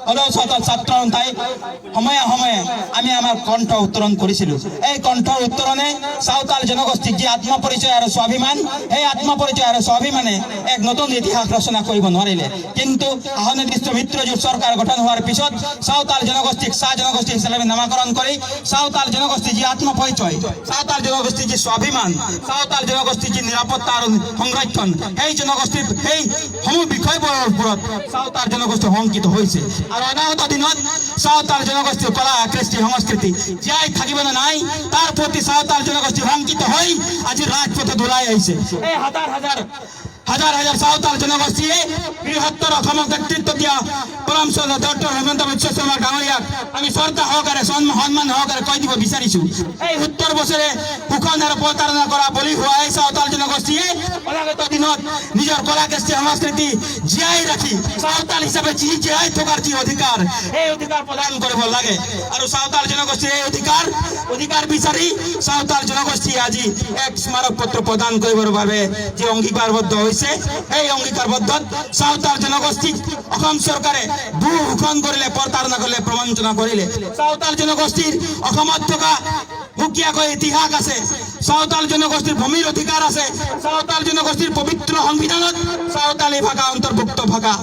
সদৌ সাঁওতাল ছাত্র সন্থাই সময়ে সময়ে আমি আমার কণ্ঠ উত্তোলন করেছিল। এই কণ্ঠ উত্তোলনে সাঁওতাল জনগোষ্ঠীর যে আত্মপরিচয় আর স্বাভিমান, এই আত্মপরিচয় আর স্বাভিমানে এক নতুন ইতিহাস রচনা কৰিব নোৱাৰিলে। কিন্তু আহনিৰ্দিষ্ট মিত্ৰজোঁট চৰকাৰ গঠন হোৱাৰ পিছত সাঁওতাল জনগোষ্ঠীক চাহ জনগোষ্ঠী হিচাপে নামাকৰণ কৰি সাঁওতাল জনগোষ্ঠীৰ যি আত্মপৰিচয়, সাঁওতাল জনগোষ্ঠীৰ যি স্বাভিমান, সাঁওতাল জনগোষ্ঠীৰ যি নিৰাপত্তা আৰু সংৰক্ষণ, সেই জনগোষ্ঠীৰ সেই সমূহ বিষয়বোৰৰ ওপৰত সাঁওতাল জনগোষ্ঠী শংকিত হৈছে। আৰু অনাগত দিনত সাঁওতাল জনগোষ্ঠীৰ কলা কৃষ্টি সংস্কৃতি জীয়াই থাকিব নে নাই তাৰ প্ৰতি সাঁওতাল জনগোষ্ঠী শংকিত হৈ আজি ৰাজপথত ওলাই আহিছে। এই হাজাৰ হাজাৰ সাঁওতাল জনগোষ্ঠীয়ে বৃহত্তৰ অসমক নেতৃত্ব দিয়া পৰম শ্ৰদ্ধেয় ডক্টৰ হেমন্ত বিশ্ব শৰ্মা ডাঙৰীয়াক আমি শ্ৰদ্ধা সহকাৰে সন্মান সহকাৰে কৈ দিব বিচাৰিছো, এই ৭০ বছৰে শোষণ আৰু প্ৰতাৰণা কৰা বলি হোৱা এই সাঁওতাল জনগোষ্ঠীয়ে অনাগত দিনত নিজৰ কলা কৃষ্টি সংস্কৃতি জীয়াই ৰাখি সাঁওতাল হিচাপে জীয়াই থকাৰ যি অধিকাৰ, এই অধিকাৰ প্ৰদান কৰিব লাগে। আৰু সাঁওতাল জনগোষ্ঠীৰ এই অধিকাৰ বিচাৰি সাঁওতাল জনগোষ্ঠীয়ে আজি এক স্মাৰক পত্ৰ প্ৰদান কৰিবৰ বাবে যি অংগীকাৰবদ্ধ হৈছে, এই অংগীকাৰবদ্ধত সাঁওতাল জনগোষ্ঠীক অসম চৰকাৰে ভূ শোষণ কৰিলে, প্ৰতাৰণা কৰিলে, প্ৰবঞ্চনা কৰিলে। সাঁওতাল জনগোষ্ঠীৰ অসমত থকা সুকীয়াকৈ ইতিহাস আছে, সাঁওতাল জনগোষ্ঠীৰ ভূমিৰ অধিকাৰ আছে, সাঁওতাল জনগোষ্ঠীৰ পবিত্ৰ সংবিধানত সাঁওতালী ভাষা অন্তৰ্ভুক্ত ভাষা,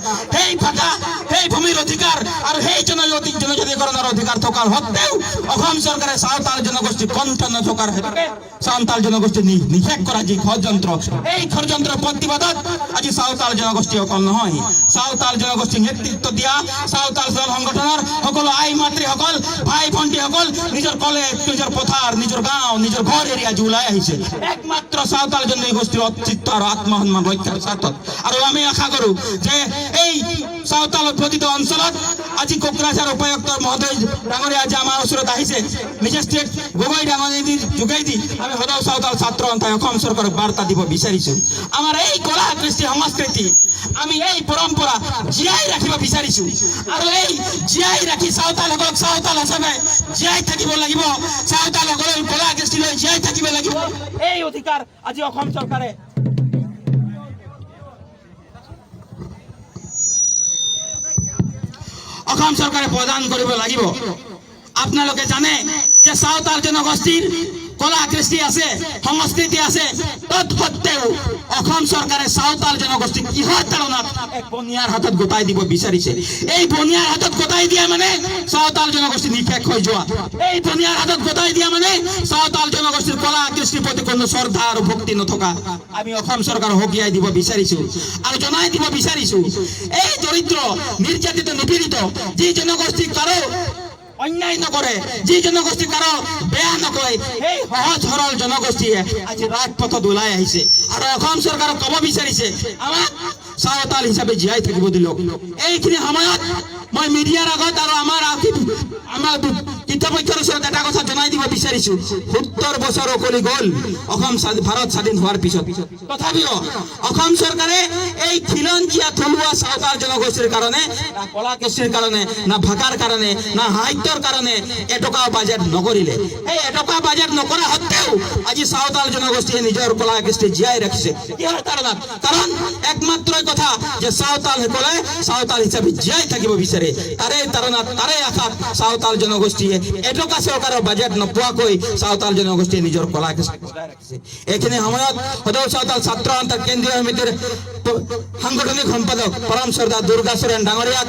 সেই ভূমিৰ অধিকাৰ আৰু সেই জনজাতিকৰণৰ অধিকাৰ থকাৰ সত্ত্বেও অসম চৰকাৰে সাঁওতাল জনগোষ্ঠীৰ কণ্ঠ নথকাৰ হেতুকে সাঁওতাল জনগোষ্ঠী নিষেধ কৰা যি ষড়যন্ত্ৰ, এই ষড়যন্ত্ৰৰ প্ৰতিবাদত আজি সাঁওতাল জনগোষ্ঠী অকল নহয়, সাঁওতাল জনগোষ্ঠীক নেতৃত্ব দিয়া সাঁওতাল দল সংগঠনৰ সকলো আই মাতৃসকল, ভাই ভণ্টিসকল নিজৰ কলেজ, নিজৰ পথাৰ, নিজৰ গাঁও, নিজৰ ঘৰ এৰি আজি ওলাই আহিছে একমাত্ৰ সাঁওতাল জনগোষ্ঠীৰ অস্তিত্ব আৰু আত্মসন্মান ৰক্ষাৰ স্বাৰ্থত। আৰু আমি আশা কৰোঁ যে এই সাঁওতাল অধ্যুষিত অঞ্চলত আজি কোকৰাঝাৰ উপায়ুক্ত মহোদয় ডাঙৰীয়া আজি আমাৰ ওচৰত আহিছে, মেজিষ্ট্ৰেট গগৈ ডাঙৰীয়াৰ যোগেদি আমি সদৌ সাঁওতাল ছাত্ৰ সন্থাই অসম চৰকাৰক বাৰ্তা দিব বিচাৰিছোঁ, আমাৰ এই কলা কৃষ্টি সংস্কৃতি, আমি এই পৰম্পৰা জীয়াই ৰাখিব বিচাৰিছোঁ। আৰু এই জীয়াই ৰাখি সাঁওতালসকলক সাঁওতাল হিচাপে জীয়াই থাকিব লাগিব, সাঁওতালসকলৰ কলা কৃষ্টি লৈ জীয়াই থাকিব লাগিব। এই অধিকাৰ আজি অসম চৰকাৰে প্ৰদান কৰিব লাগিব। আপোনালোকে জানে যে সাঁওতাল জনগোষ্ঠীৰ কলা কৃষ্টি আছে, সংস্কৃতি আছে, তৎসত্ত্বেও অসম চৰকাৰে সাঁওতাল জনগোষ্ঠীক কিহৰ তাৰণাত এক বনিয়াৰ হাতত গোটাই দিব বিচাৰিছে। এই বনিয়াৰ হাতত গোটাই দিয়া মানে সাঁওতাল জনগোষ্ঠী নিশেষ হৈ যোৱা, এই বনিয়াৰ হাতত গোটাই দিয়া মানে সাঁওতাল জনগোষ্ঠীৰ কলা কৃষ্টিৰ প্ৰতি কোনো শ্ৰদ্ধা আৰু ভক্তি নথকা আমি অসম চৰকাৰক সকীয়াই দিব বিচাৰিছোঁ আৰু জনাই দিব বিচাৰিছোঁ। এই দৰিদ্ৰ নিৰ্যাতিত নিপীড়িত যি জনগোষ্ঠীক কাৰো অন্যায় নকৰে, যি জনগোষ্ঠী কাৰো বেয়া নকয়, সেই সহজ সৰল জনগোষ্ঠীয়ে আজি ৰাজপথত ওলাই আহিছে আৰু অসম চৰকাৰক ক'ব বিচাৰিছে আমাক সাঁওতাল হিচাপে জীয়াই থাকিব দিলক। এইখিনি সময়ত মই মিডিয়াৰ আগত আৰু আমাৰ কৃতপক্ষৰ ওচৰত এটা কথা জনাই দিব বিচাৰিছোঁ, ৭০ বছৰ উকলি গ'ল অসম ভাৰত স্বাধীন হোৱাৰ পিছত, তথাপিও অসম চৰকাৰে এই খিলঞ্জীয়া থলুৱা সাঁওতাল জনগোষ্ঠীৰ কাৰণে না কলা কৃষ্টিৰ কাৰণে, না ভাষাৰ কাৰণে, না সাহিত্যৰ কাৰণে এটকাও বাজেট নকৰিলে। এই এটকা বাজেট নকৰা সত্ত্বেও আজি সাঁওতাল জনগোষ্ঠীয়ে নিজৰ কলা কৃষ্টি জীয়াই ৰাখিছে। কিহৰ কাৰণত? কাৰণ একমাত্ৰই কথা যে সাঁওতালসকলে সাঁওতাল হিচাপে জীয়াই থাকিব বিচাৰে, তাৰে তাৰণাত, তাৰে আশাত সাঁওতাল জনগোষ্ঠীয়ে এটকা চৰকাৰৰ বাজেট নোপোৱাকৈ সাঁওতাল জনগোষ্ঠীয়ে নিজৰ কলা কৃষ্টি বজাই ৰাখিছে। এইখিনি সময়ত সদৌ সাঁওতাল ছাত্ৰ সন্থাৰ কেন্দ্ৰীয় সমিতিৰ সাংগঠনিক সম্পাদক পৰম শ্ৰদ্ধা দুৰ্গা চৰণ ডাঙৰীয়াক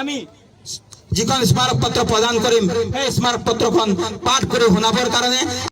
আমি যিখন স্মাৰক পত্ৰ প্ৰদান কৰিম, সেই স্মাৰক পত্ৰখন পাঠ কৰি শুনাবৰ কাৰণে